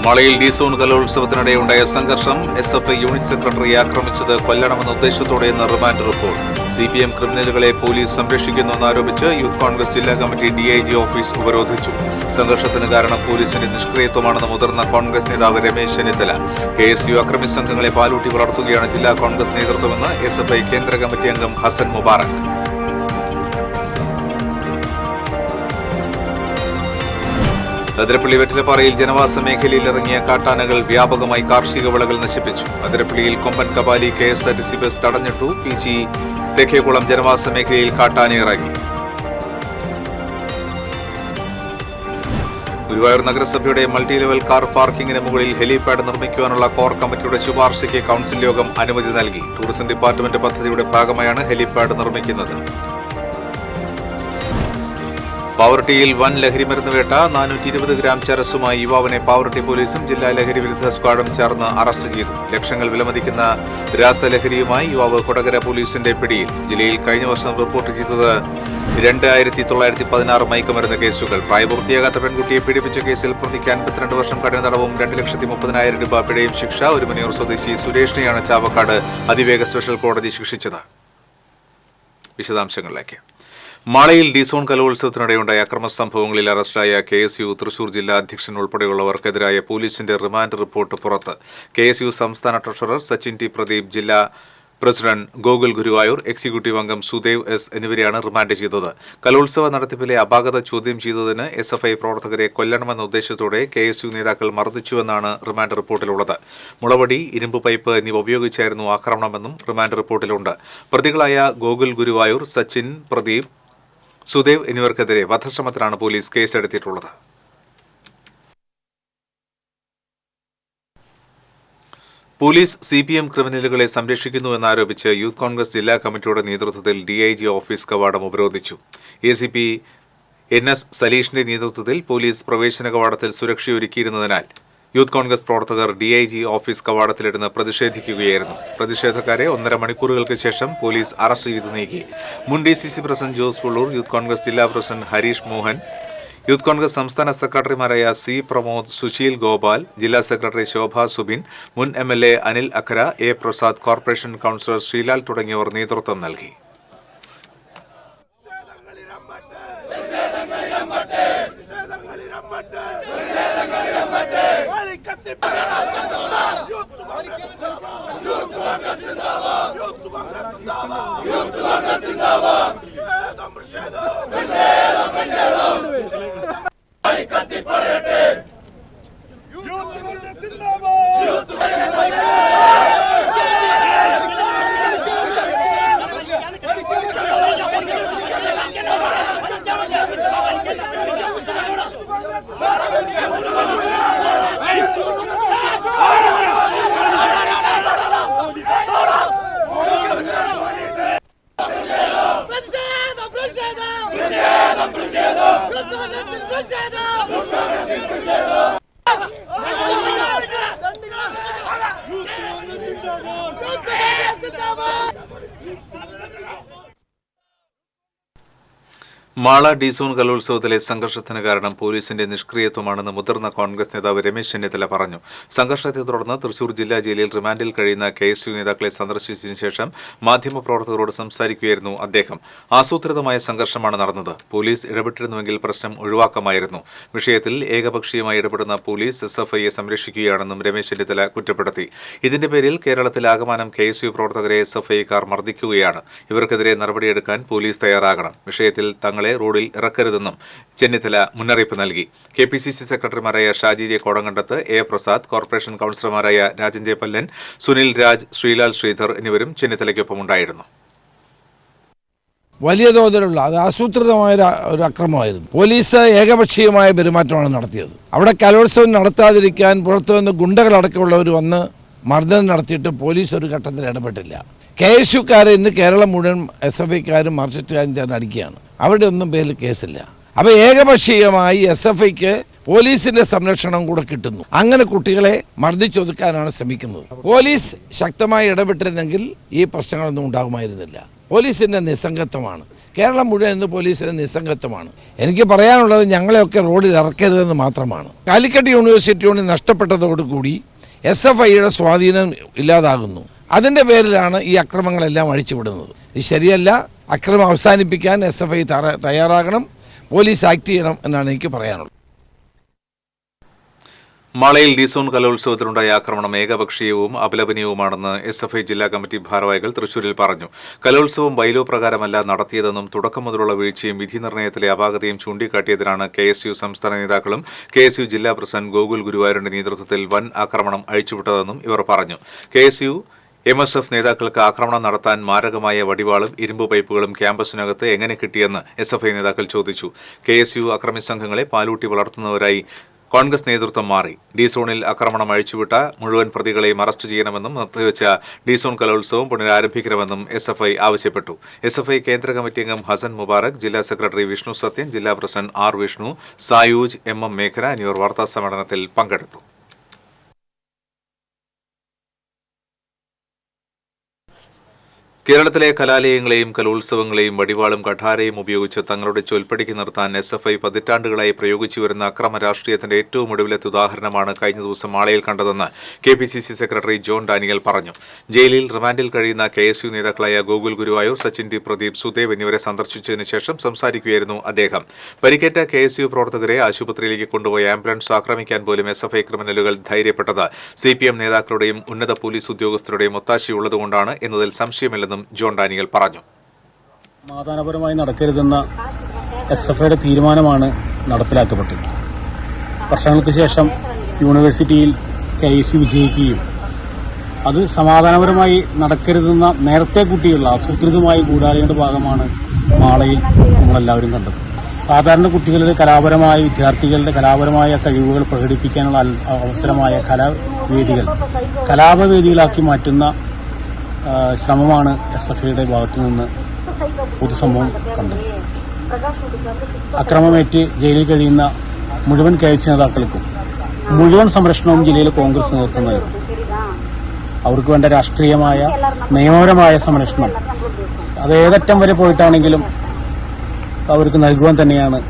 മാളയിൽ D-zone കലോത്സവത്തിനിടെയുണ്ടായ സംഘർഷം SFI unit സെക്രട്ടറിയെ ആക്രമിച്ചത് കൊല്ലണമെന്ന ഉദ്ദേശത്തോടെയെന്ന് റിമാൻഡ് റിപ്പോർട്ട്. CPM ക്രിമിനലുകളെ പോലീസ് സംരക്ഷിക്കുന്നുവെന്നാരോപിച്ച് യൂത്ത് കോൺഗ്രസ് ജില്ലാ കമ്മിറ്റി DIG ഓഫീസ് ഉപരോധിച്ചു. സംഘർഷത്തിന് കാരണം പോലീസിന്റെ നിഷ്ക്രിയത്വമാണെന്ന് മുതിർന്ന കോൺഗ്രസ് നേതാവ് രമേശ് ചെന്നിത്തല. KSU അക്രമി സംഘങ്ങളെ പാലൂട്ടി വളർത്തുകയാണ് ജില്ലാ കോൺഗ്രസ് നേതൃത്വമെന്ന് എസ്.എഫ്.ഐ കേന്ദ്ര കമ്മിറ്റി അംഗം ഹസൻ മുബാറക്. അതിരപ്പള്ളി വെറ്റിലപ്പാറയിൽ ജനവാസ മേഖലയിൽ ഇറങ്ങിയ കാട്ടാനകൾ വ്യാപകമായി കാർഷിക വിളകൾ നശിപ്പിച്ചു. അതിരപ്പള്ളിയിൽ കൊമ്പൻ കപാലി KSRTC ബസ് തടഞ്ഞിട്ടു. PG തെക്കേക്കുളം ജനവാസ മേഖലയിൽ കാട്ടാന ഇറങ്ങി. ഗുരുവായൂർ നഗരസഭയുടെ മൾട്ടി ലെവൽ കാർ പാർക്കിംഗിന് മുകളിൽ ഹെലിപാഡ് നിർമ്മിക്കുവാനുള്ള കോർ കമ്മിറ്റിയുടെ ശുപാർശയ്ക്ക് കൌൺസിൽ യോഗം അനുമതി നൽകി. ടൂറിസം ഡിപ്പാർട്ട്മെന്റ് പദ്ധതിയുടെ ഭാഗമായാണ് ഹെലിപാഡ് നിർമ്മിക്കുന്നത്. പാവറട്ടിയിൽ വൻ ലഹരിമരുന്ന് വേട്ട. 420 ഗ്രാം ചരസുമായി യുവാവിനെ പാവറട്ടി പോലീസും ജില്ലാ ലഹരി വിരുദ്ധ സ്ക്വാഡും ചേർന്ന് അറസ്റ്റ് ചെയ്തു. ലക്ഷങ്ങൾ വിലമതിക്കുന്ന രാസലഹരിയുമായി യുവാവ് കൊടകര പോലീസിന്റെ പിടിയിൽ. ജില്ലയിൽ കഴിഞ്ഞ വർഷം റിപ്പോർട്ട് ചെയ്തത് 2916 മയക്കുമരുന്ന് കേസുകൾ. പ്രായപൂർത്തിയാകാത്ത പെൺകുട്ടിയെ പീഡിപ്പിച്ച കേസിൽ പ്രതിക്ക് 52 വർഷം കഠിന തടവും 2,30,000 രൂപ പിഴയും ശിക്ഷ. ഒരുമനിയൂർ സ്വദേശി സുരേഷിനെയാണ് ചാവക്കാട് അതിവേഗ സ്പെഷ്യൽ കോടതി ശിക്ഷിച്ചത്. വിശദാംശങ്ങളിലേക്ക്. മാളയിൽ ഡി-സോൺ കലോത്സവത്തിനിടെയുണ്ടായ അക്രമ സംഭവങ്ങളിൽ അറസ്റ്റിലായ KSU തൃശൂർ ജില്ലാ അധ്യക്ഷൻ ഉൾപ്പെടെയുള്ളവർക്കെതിരായ പോലീസിന്റെ റിമാൻഡ് റിപ്പോർട്ട് പുറത്ത്. KSU സംസ്ഥാന ട്രഷറർ സച്ചിൻ ടി പ്രദീപ്, ജില്ലാ പ്രസിഡന്റ് ഗോകുൽ ഗുരുവായൂർ, എക്സിക്യൂട്ടീവ് അംഗം സുദേവ് S എന്നിവരെയാണ് റിമാൻഡ് ചെയ്തത്. കലോത്സവ നടത്തിപ്പിലെ അപാകത ചോദ്യം ചെയ്തതിന് SFI പ്രവർത്തകരെ കൊല്ലണമെന്ന ഉദ്ദേശത്തോടെ KSU നേതാക്കൾ മർദ്ദിച്ചുവെന്നാണ് റിമാൻഡ് റിപ്പോർട്ടിലുള്ളത്. മുളവടി, ഇരുമ്പ് പൈപ്പ് എന്നിവ ഉപയോഗിച്ചായിരുന്നു ആക്രമണമെന്നും റിമാൻഡ് റിപ്പോർട്ടിലുണ്ട്. പ്രതികളായ ഗോകുൽ ഗുരുവായൂർ, സച്ചിൻ പ്രദീപ്, സുദേവ് എന്നിവർക്കെതിരെ വധശ്രമത്തിലാണ് പോലീസ് കേസെടുത്തിട്ടുള്ളത്. പോലീസ് CPM ക്രിമിനലുകളെ സംരക്ഷിക്കുന്നുവെന്നാരോപിച്ച് യൂത്ത് കോൺഗ്രസ് ജില്ലാ കമ്മിറ്റിയുടെ നേതൃത്വത്തിൽ DIG ഓഫീസ് കവാടം ഉപരോധിച്ചു. ACP NS സലീഷിന്റെ നേതൃത്വത്തിൽ പോലീസ് പ്രവേശന കവാടത്തിൽ സുരക്ഷയൊരുക്കിയിരുന്നതിനാൽ യൂത്ത് കോൺഗ്രസ് പ്രവർത്തകർ DIG ഓഫീസ് കവാടത്തിലിരുന്ന് പ്രതിഷേധിക്കുകയായിരുന്നു. പ്രതിഷേധക്കാരെ 1.5 മണിക്കൂറുകൾക്ക് ശേഷം പോലീസ് അറസ്റ്റ് ചെയ്തു നീക്കി. മുൻ DCC president Jose Pullur, youth Congress ജില്ലാ പ്രസിഡന്റ് ഹരീഷ് മോഹൻ, യൂത്ത് കോൺഗ്രസ് സംസ്ഥാന സെക്രട്ടറിമാരായ C പ്രമോദ്, സുശീൽ ഗോപാൽ, ജില്ലാ സെക്രട്ടറി ശോഭ സുബിൻ, മുൻ MLA Anil Akhara, A Prasad, corporation councillor Sreelal തുടങ്ങിയവർ നേതൃത്വം നൽകി. മാള ഡി-സോൺ കലോത്സവത്തിലെ സംഘർഷത്തിന് കാരണം പോലീസിന്റെ നിഷ്ക്രിയത്വമാണെന്ന് മുതിർന്ന കോൺഗ്രസ് നേതാവ് രമേശ് ചെന്നിത്തല പറഞ്ഞു. സംഘർഷത്തെ തുടർന്ന് തൃശൂർ ജില്ലാ ജയിലിൽ റിമാൻഡിൽ കഴിയുന്ന KSU നേതാക്കളെ സന്ദർശിച്ചതിനു ശേഷം മാധ്യമപ്രവർത്തകരോട് സംസാരിക്കുകയായിരുന്നു അദ്ദേഹം. ആസൂത്രിതമായ സംഘർഷമാണ് നടന്നത്. പോലീസ് ഇടപെട്ടിരുന്നുവെങ്കിൽ പ്രശ്നം ഒഴിവാക്കാമായിരുന്നു. വിഷയത്തിൽ ഏകപക്ഷീയമായി ഇടപെടുന്ന പോലീസ് SFIയെ സംരക്ഷിക്കുകയാണെന്നും രമേശ് ചെന്നിത്തല കുറ്റപ്പെടുത്തി. ഇതിന്റെ പേരിൽ കേരളത്തിലാകമാനം KSU പ്രവർത്തകരെ SFIക്കാർ മർദ്ദിക്കുകയാണ്. ഇവർക്കെതിരെ നടപടിയെടുക്കാൻ പോലീസ് തയ്യാറാകണം. വിഷയത്തിൽ തങ്ങളെ റോഡിൽ ഇറക്കരുതെന്നും ചെന്നിത്തല മുന്നറിയിപ്പ് നൽകി. KPCC സെക്രട്ടറിമാരായ Shaji J Kodankandath, A Prasad, corporation കൌൺസിലർമാരായ രാജൻ ജെ പല്ലൻ, സുനിൽ രാജ്, ശ്രീലാൽ ശ്രീധർ എന്നിവരും ചെന്നിത്തലയ്ക്കൊപ്പമുണ്ടായിരുന്നു. വലിയ തോതിലുള്ള അത് ആസൂത്രിതമായ ഒരു അക്രമമായിരുന്നു. പോലീസ് ഏകപക്ഷീയമായ പെരുമാറ്റമാണ് നടത്തിയത്. അവിടെ കലോത്സവം നടത്താതിരിക്കാൻ പുറത്തുനിന്ന് ഗുണ്ടകളടക്കമുള്ളവർ വന്ന് മർദ്ദനം നടത്തിയിട്ട് പോലീസ് ഒരു ഘട്ടത്തിൽ ഇടപെട്ടില്ല. KSUക്കാരെ ഇന്ന് കേരളം മുഴുവൻ SFIക്കാരും മാർക്സിസ്റ്റുകാരും ചേർന്ന് അടിക്കുകയാണ്. അവരുടെ ഒന്നും പേരിൽ കേസില്ല. അപ്പോൾ ഏകപക്ഷീയമായി SFIക്ക് പോലീസിന്റെ സംരക്ഷണം കൂടെ കിട്ടുന്നു. അങ്ങനെ കുട്ടികളെ മർദ്ദിച്ചൊതുക്കാനാണ് ശ്രമിക്കുന്നത്. പോലീസ് ശക്തമായി ഇടപെട്ടിരുന്നെങ്കിൽ ഈ പ്രശ്നങ്ങളൊന്നും ഉണ്ടാകുമായിരുന്നില്ല. പോലീസിന്റെ നിസ്സംഗത്വമാണ്. കേരളം മുഴുവൻ ഇന്ന് പോലീസിന് നിസ്സംഗത്വമാണ്. എനിക്ക് പറയാനുള്ളത് ഞങ്ങളെയൊക്കെ റോഡിൽ ഇറക്കരുതെന്ന് മാത്രമാണ്. കാലിക്കറ്റ് യൂണിവേഴ്സിറ്റി നഷ്ടപ്പെട്ടതോടുകൂടി SFIയുടെ സ്വാധീനം ഇല്ലാതാകുന്നു. അതിൻ്റെ പേരിലാണ് ഈ അക്രമങ്ങളെല്ലാം അഴിച്ചുവിടുന്നത്. ഇത് ശരിയല്ല. അക്രമം അവസാനിപ്പിക്കാൻ SFI തയ്യാറാകണം, പോലീസ് ആക്ട് ചെയ്യണം എന്നാണ് എനിക്ക് പറയാനുള്ളത്. മാളയിൽ ഡിസോൺ കലോത്സവത്തിലുണ്ടായ ആക്രമണം ഏകപക്ഷീയവും അപലപനീയവുമാണെന്ന് SFI ജില്ലാ കമ്മിറ്റി ഭാരവാഹികൾ തൃശൂരിൽ പറഞ്ഞു. കലോത്സവം ബൈലോ പ്രകാരമല്ല നടത്തിയതെന്നും തുടക്കം മുതലുള്ള വീഴ്ചയും വിധി നിർണ്ണയത്തിലെ അപാകതയും ചൂണ്ടിക്കാട്ടിയതിനാണ് KSU സംസ്ഥാന നേതാക്കളും KSU ജില്ലാ പ്രസിഡന്റ് ഗോകുൽ ഗുരുവായൂരിന്റെ നേതൃത്വത്തിൽ വൻ ആക്രമണം അഴിച്ചുവിട്ടതെന്നും ഇവർ പറഞ്ഞു. KSU MSF നേതാക്കൾക്ക് ആക്രമണം നടത്താൻ മാരകമായ വടിവാളും ഇരുമ്പ് പൈപ്പുകളും ക്യാമ്പസിനകത്ത് എങ്ങനെ കിട്ടിയെന്ന് SFI നേതാക്കൾ ചോദിച്ചു. KSU അക്രമി സംഘങ്ങളെ പാലൂട്ടി വളർത്തുന്നവരായി കോൺഗ്രസ് നേതൃത്വം മാറി. ഡിസോണിൽ ആക്രമണം അഴിച്ചുവിട്ട മുഴുവൻ പ്രതികളെയും അറസ്റ്റ് ചെയ്യണമെന്നും നിർത്തിവെച്ച ഡിസോൺ കലോത്സവം പുനരാരംഭിക്കണമെന്നും SFI ആവശ്യപ്പെട്ടു. SFI കേന്ദ്ര കമ്മിറ്റി അംഗം ഹസൻ മുബാറക്, ജില്ലാ സെക്രട്ടറി വിഷ്ണു സത്യൻ, ജില്ലാ president R Vishnu, Sayooj, MM മേഖല എന്നിവർ വാർത്താസമ്മേളനത്തിൽ പങ്കെടുത്തു. കേരളത്തിലെ കലാലയങ്ങളെയും കലോത്സവങ്ങളെയും വടിവാളും കഠാരയും ഉപയോഗിച്ച് തങ്ങളുടെ ചൊൽപ്പടിക്ക് നിർത്താൻ SFI പതിറ്റാണ്ടുകളായി പ്രയോഗിച്ചു വരുന്ന അക്രമ രാഷ്ട്രീയത്തിന്റെ ഏറ്റവും ഒടുവിലത്തെ ഉദാഹരണമാണ് കഴിഞ്ഞ ദിവസം മാളയിൽ കണ്ടതെന്ന് KPCC സെക്രട്ടറി ജോൺ ഡാനിയൽ പറഞ്ഞു. ജയിലിൽ റിമാൻഡിൽ കഴിയുന്ന KSU നേതാക്കളായ ഗോകുൽ ഗുരുവായൂർ, സച്ചിൻ ടി പ്രദീപ്, സുദേവ് എന്നിവരെ സന്ദർശിച്ചതിനു ശേഷം സംസാരിക്കുകയായിരുന്നു അദ്ദേഹം. പരിക്കേറ്റ KSU പ്രവർത്തകരെ ആശുപത്രിയിലേക്ക് കൊണ്ടുപോയ ആംബുലൻസ് ആക്രമിക്കാൻ പോലും SFI ക്രിമിനലുകൾ ധൈര്യപ്പെട്ടത് CPM നേതാക്കളുടെയും ഉന്നത പോലീസ് ഉദ്യോഗസ്ഥരുടെയും ഒത്താശയുള്ളതുകൊണ്ടാണ് എന്നതിൽ സംശയമില്ലെന്നും ജോൺ ഡാനിയൽ പറഞ്ഞു. സമാധാനപരമായി നടക്കരുതെന്ന SFIയുടെ തീരുമാനമാണ് നടപ്പിലാക്കപ്പെട്ടത്. വർഷങ്ങൾക്ക് ശേഷം യൂണിവേഴ്സിറ്റിയിൽ KSU വിജയിക്കുകയും അത് സമാധാനപരമായി നടക്കരുതെന്ന നേരത്തെ കൂട്ടിയുള്ള ആസൂത്രിതമായ ഗൂഢാലോചനയുടെ ഭാഗമാണ് മാളയിൽ നമ്മളെല്ലാവരും കണ്ടത്. സാധാരണ കുട്ടികളുടെ കലാപരമായ വിദ്യാർത്ഥികളുടെ കലാപരമായ കഴിവുകൾ പ്രകടിപ്പിക്കാനുള്ള അവസരമായ കലാപവേദികളാക്കി മാറ്റുന്ന ശ്രമമാണ് SFIയുടെ ഭാഗത്തു നിന്ന് പൊതുസമൂഹം കണ്ടത്. അക്രമമേറ്റ് ജയിലിൽ കഴിയുന്ന മുഴുവൻ KSU നേതാക്കൾക്കും മുഴുവൻ സംരക്ഷണവും ജില്ലയിലെ കോൺഗ്രസ് നേതൃത്വം നൽകും. അവർക്ക് വേണ്ട രാഷ്ട്രീയമായ നിയമപരമായ സംരക്ഷണം അത് ഏതറ്റം വരെ പോയിട്ടാണെങ്കിലും അവർക്ക് നൽകുവാൻ തന്നെയാണ്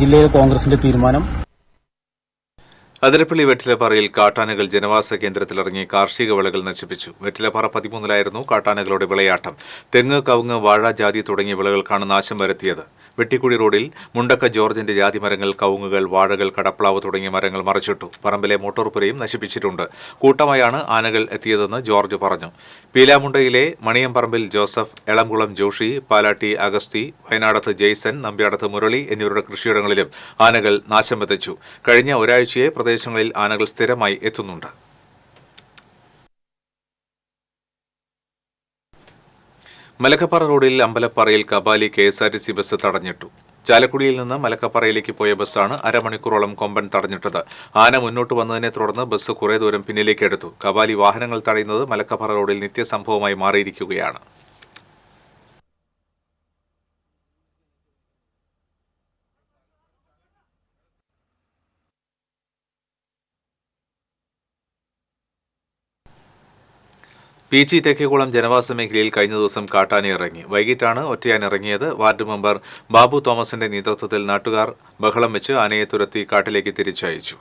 ജില്ലയിലെ കോൺഗ്രസിന്റെ തീരുമാനം. അതിരപ്പള്ളി വെറ്റിലപ്പാറയിൽ കാട്ടാനകൾ ജനവാസ കേന്ദ്രത്തിലിറങ്ങി കാർഷിക വിളകൾ നശിപ്പിച്ചു. വെറ്റിലപ്പാറ 13-ലായിരുന്നു കാട്ടാനകളുടെ വിളയാട്ടം. തെങ്ങ്, കവുങ്ങ്, വാഴ, ജാതി തുടങ്ങിയ വിളകൾക്കാണ് നാശം വരുത്തിയത്. വെട്ടിക്കുഴി റോഡിൽ മുണ്ടക്ക ജോർജിന്റെ ജാതിമരങ്ങൾ, കവുങ്ങുകൾ, വാഴകൾ, കടപ്ലാവ് തുടങ്ങിയ മരങ്ങൾ മറിച്ചിട്ടു. പറമ്പിലെ മോട്ടോർ പുരയും നശിപ്പിച്ചിട്ടുണ്ട്. കൂട്ടമായാണ് ആനകൾ എത്തിയതെന്ന് ജോർജ് പറഞ്ഞു. പീലാമുണ്ടയിലെ മണിയംപറമ്പിൽ ജോസഫ്, എളംകുളം ജോഷി, പാലാട്ടി അഗസ്തി, വയനാടത്ത് ജെയ്സൺ, നമ്പ്യാടത്ത് മുരളി എന്നിവരുടെ കൃഷിയിടങ്ങളിലും ആനകൾ നാശം വിതച്ചു. കഴിഞ്ഞ ഒരാഴ്ചയെ പ്രദേശങ്ങളിൽ ആനകൾ സ്ഥിരമായി എത്തുന്നുണ്ട്. മലക്കപ്പാറ റോഡിൽ അമ്പലപ്പാറയിൽ കബാലി KSRTC ബസ് തടഞ്ഞിട്ടു. ചാലക്കുടിയിൽ നിന്ന് മലക്കപ്പാറയിലേക്ക് പോയ ബസ്സാണ് അരമണിക്കൂറോളം കൊമ്പൻ തടഞ്ഞിട്ടത്. ആന മുന്നോട്ട് വന്നതിനെ തുടർന്ന് ബസ് കുറേ ദൂരം പിന്നിലേക്ക് എടുത്തു. കബാലി വാഹനങ്ങൾ തടയുന്നത് മലക്കപ്പാറ റോഡിൽ നിത്യസംഭവമായി മാറിയിരിക്കുകയാണ്. പീച്ചി തെക്കേക്കുളം ജനവാസ മേഖലയിൽ കഴിഞ്ഞ ദിവസം കാട്ടാന ഇറങ്ങി. വൈകിട്ടാണ് ഒറ്റയാൻ ഇറങ്ങിയത്. വാർഡ് മെമ്പർ ബാബു തോമസിന്റെ നേതൃത്വത്തിൽ നാട്ടുകാർ ബഹളം വെച്ച് ആനയെ തുരത്തി കാട്ടിലേക്ക് തിരിച്ചയച്ചു.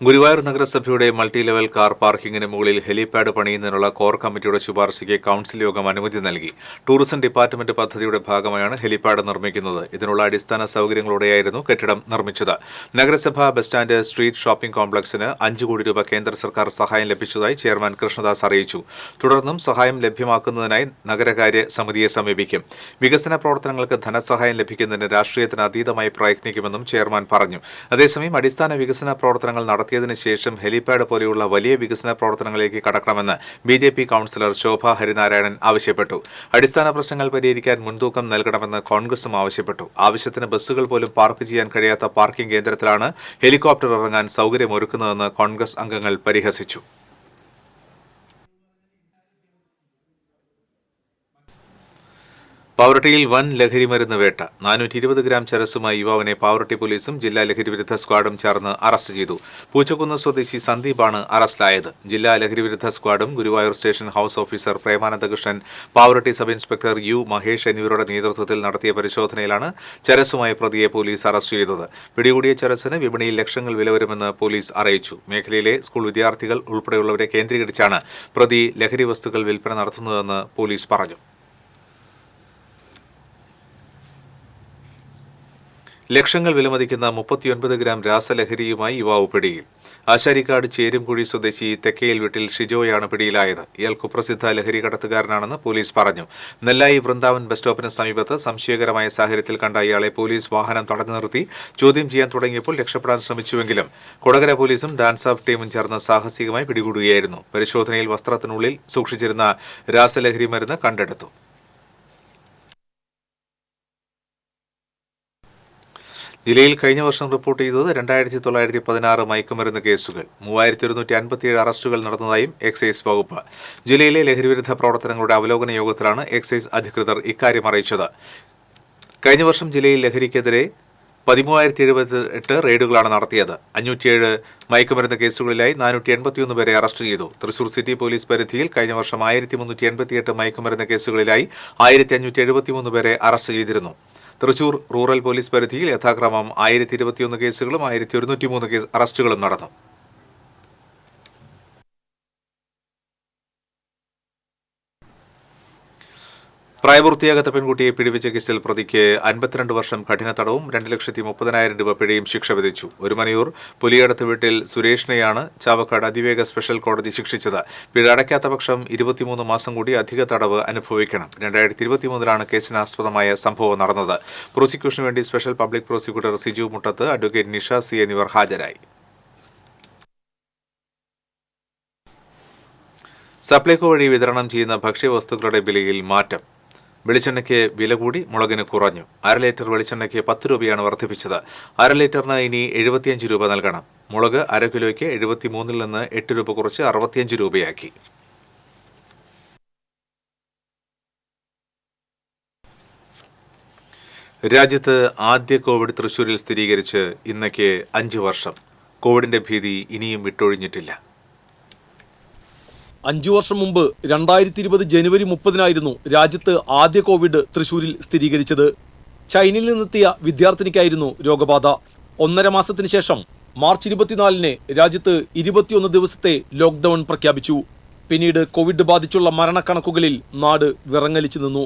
ഗുരുവായൂർ നഗരസഭയുടെ മൾട്ടി ലെവൽ കാർ പാർക്കിംഗിന് മുകളിൽ ഹെലിപാഡ് പണിയുന്നതിനുള്ള കോർ കമ്മിറ്റിയുടെ ശുപാർശയ്ക്ക് കൌൺസിൽ യോഗം അനുമതി നൽകി. ടൂറിസം ഡിപ്പാർട്ട്മെന്റ് പദ്ധതിയുടെ ഭാഗമായാണ് ഹെലിപാഡ് നിർമ്മിക്കുന്നത്. ഇതിനുള്ള അടിസ്ഥാന സൗകര്യങ്ങളോടെയായിരുന്നു കെട്ടിടം നിർമ്മിച്ചത്. നഗരസഭ ബസ് സ്റ്റാൻഡ് സ്ട്രീറ്റ് ഷോപ്പിംഗ് കോംപ്ലക്സിന് 5 കോടി രൂപ കേന്ദ്ര സർക്കാർ സഹായം ലഭിച്ചതായി ചെയർമാൻ കൃഷ്ണദാസ് അറിയിച്ചു. തുടർന്നും സഹായം ലഭ്യമാക്കുന്നതിനായി നഗരകാര്യ സമിതിയെ സമീപിക്കും. വികസന പ്രവർത്തനങ്ങൾക്ക് ധനസഹായം ലഭിക്കുന്നതിന് രാഷ്ട്രീയത്തിന് അതീതമായി പ്രയത്നിക്കുമെന്നും ചെയർമാൻ പറഞ്ഞു. അതേസമയം അടിസ്ഥാന വികസന പ്രവർത്തനങ്ങൾ നടത്തിയതിനു ശേഷം ഹെലിപാഡ് പോലെയുള്ള വലിയ വികസന പ്രവർത്തനങ്ങളിലേക്ക് കടക്കണമെന്ന് BJP കൌൺസിലർ ശോഭ ഹരിനാരായണൻ ആവശ്യപ്പെട്ടു. അടിസ്ഥാന പ്രശ്നങ്ങൾ പരിഹരിക്കാൻ മുൻതൂക്കം നൽകണമെന്ന് കോൺഗ്രസും ആവശ്യപ്പെട്ടു. ആവശ്യത്തിന് ബസ്സുകൾ പോലും പാർക്ക് ചെയ്യാൻ കഴിയാത്ത പാർക്കിംഗ് കേന്ദ്രത്തിലാണ് ഹെലികോപ്റ്റർ ഇറങ്ങാൻ സൗകര്യമൊരുക്കുന്നതെന്ന് കോൺഗ്രസ് അംഗങ്ങൾ പരിഹസിച്ചു. പാവറട്ടിയിൽ വൻ ലഹരിമരുന്ന് വേട്ട 420 ഗ്രാം ചരസുമായി യുവാവിനെ പാവറട്ടി പോലീസും ജില്ലാ ലഹരിവിരുദ്ധ സ്ക്വാഡും ചേർന്ന് അറസ്റ്റ് ചെയ്തു. പൂച്ചക്കുന്ന് സ്വദേശി സന്ദീപാണ് അറസ്റ്റിലായത്. ജില്ലാ ലഹരിവിരുദ്ധ സ്ക്വാഡും Guruvayur station house officer Premanandakrishnan, Pavaratti sub inspector U Mahesh എന്നിവരുടെ നേതൃത്വത്തിൽ നടത്തിയ പരിശോധനയിലാണ് ചരസുമായി പ്രതിയെ പോലീസ് അറസ്റ്റ് ചെയ്തത്. പിടികൂടിയ ചരസിന് വിപണിയിൽ ലക്ഷങ്ങൾ വില വരുമെന്ന് പോലീസ് അറിയിച്ചു. മേഖലയിലെ സ്കൂൾ വിദ്യാർത്ഥികൾ ഉൾപ്പെടെയുള്ളവരെ കേന്ദ്രീകരിച്ചാണ് പ്രതി ലഹരി വസ്തുക്കൾ വിൽപ്പന നടത്തുന്നതെന്ന് പോലീസ് പറഞ്ഞു. ലക്ഷങ്ങൾ വിലമതിക്കുന്ന 39 ഗ്രാം രാസലഹരിയുമായി യുവാവ് പിടിയിൽ. ആശാരിക്കാട് ചേരുംകുഴി സ്വദേശി തെക്കയിൽ വീട്ടിൽ ഷിജോയാണ് പിടിയിലായത്. ഇയാൾ കുപ്രസിദ്ധ ലഹരി കടത്തുകാരനാണെന്ന് പോലീസ് പറഞ്ഞു. നെല്ലായി വൃന്ദാവൻ ബസ് സ്റ്റോപ്പിന് സമീപത്ത് സംശയകരമായ സാഹചര്യത്തിൽ കണ്ട ഇയാളെ പോലീസ് വാഹനം തടഞ്ഞു നിർത്തി ചോദ്യം ചെയ്യാൻ തുടങ്ങിയപ്പോൾ രക്ഷപ്പെടാൻ ശ്രമിച്ചുവെങ്കിലും കൊടകര പോലീസും ഡാൻസ് ഓഫ് ടീമും ചേർന്ന് സാഹസികമായി പിടികൂടുകയായിരുന്നു. പരിശോധനയിൽ വസ്ത്രത്തിനുള്ളിൽ സൂക്ഷിച്ചിരുന്ന രാസലഹരി മരുന്ന് കണ്ടെടുത്തു. ജില്ലയിൽ കഴിഞ്ഞ വർഷം റിപ്പോർട്ട് ചെയ്തത് 2916 മയക്കുമരുന്ന് കേസുകൾ, 3157 അറസ്റ്റുകൾ നടന്നതായും എക്സൈസ് വകുപ്പ്. ജില്ലയിലെ ലഹരിവിരുദ്ധ പ്രവർത്തനങ്ങളുടെ അവലോകന യോഗത്തിലാണ് എക്സൈസ് അധികൃതർ ഇക്കാര്യം അറിയിച്ചത്. കഴിഞ്ഞ വർഷം ജില്ലയിൽ ലഹരിക്കെതിരെ 13078 റെയ്ഡുകളാണ് നടത്തിയത്. 507 മയക്കുമരുന്ന് കേസുകളിലായി 481 പേരെ അറസ്റ്റ് ചെയ്തു. തൃശൂർ സിറ്റി പോലീസ് പരിധിയിൽ കഴിഞ്ഞ വർഷം 1388 മയക്കുമരുന്ന് കേസുകളിലായി 1573 പേരെ അറസ്റ്റ് ചെയ്തിരുന്നു. തൃശൂർ റൂറൽ പോലീസ് പരിധിയിൽ യഥാക്രമം 1021 കേസുകളും 1103 അറസ്റ്റുകളും നടന്നു. പ്രായപൂർത്തിയാകാത്ത പെൺകുട്ടിയെ പീഡിപ്പിച്ച കേസിൽ പ്രതിക്ക് 52 വർഷം കഠിന തടവും 2,30,000 രൂപ പിഴയും ശിക്ഷ വിധിച്ചു. ഒരുമനയൂർ പുലിയടത്ത് വീട്ടിൽ സുരേഷിനെയാണ് ചാവക്കാട് അതിവേഗ സ്പെഷ്യൽ കോടതി ശിക്ഷിച്ചത്. പിഴ അടയ്ക്കാത്ത പക്ഷം 23 മാസം കൂടി അധിക തടവ് അനുഭവിക്കണം. 2023 കേസിനാസ്പദമായ സംഭവം നടന്നത്. പ്രോസിക്യൂഷനു വേണ്ടി സ്പെഷ്യൽ പബ്ലിക് പ്രോസിക്യൂട്ടർ സിജു മുട്ടത്ത്, അഡ്വക്കേറ്റ് നിഷ സി എന്നിവർ ഹാജരായി. സപ്ലൈകോ വഴി വിതരണം ചെയ്യുന്ന ഭക്ഷ്യവസ്തുക്കളുടെ വിലയിൽ മാറ്റം. വെളിച്ചെണ്ണയ്ക്ക് വില കൂടി, മുളകിന് കുറഞ്ഞു. 1/2 ലിറ്റർ വെളിച്ചെണ്ണയ്ക്ക് 10 രൂപയാണ് വർദ്ധിപ്പിച്ചത്. 1/2 ലിറ്ററിന് ഇനി 75 രൂപ നൽകണം. മുളക് 1/2 കിലോയ്ക്ക് 73 നിന്ന് 8 രൂപ കുറച്ച് 65 രൂപയാക്കി. രാജ്യത്ത് ആദ്യ കോവിഡ് തൃശൂരിൽ സ്ഥിരീകരിച്ച് ഇന്നേക്ക് 5 വർഷം. കോവിഡിന്റെ ഭീതി ഇനിയും വിട്ടൊഴിഞ്ഞിട്ടില്ല. 5 വർഷം മുമ്പ് 2020 ജനുവരി 30 രാജ്യത്ത് ആദ്യ കോവിഡ് തൃശൂരിൽ സ്ഥിരീകരിച്ചത്. ചൈനയിൽ നിന്നെത്തിയ വിദ്യാർത്ഥിനിക്കായിരുന്നു രോഗബാധ. 1.5 മാസത്തിന് ശേഷം മാർച്ച് 24 രാജ്യത്ത് 21 ദിവസത്തെ ലോക്ക്ഡൌൺ പ്രഖ്യാപിച്ചു. പിന്നീട് കോവിഡ് ബാധിച്ചുള്ള മരണക്കണക്കുകളിൽ നാട് വിറങ്ങലിച്ചു നിന്നു.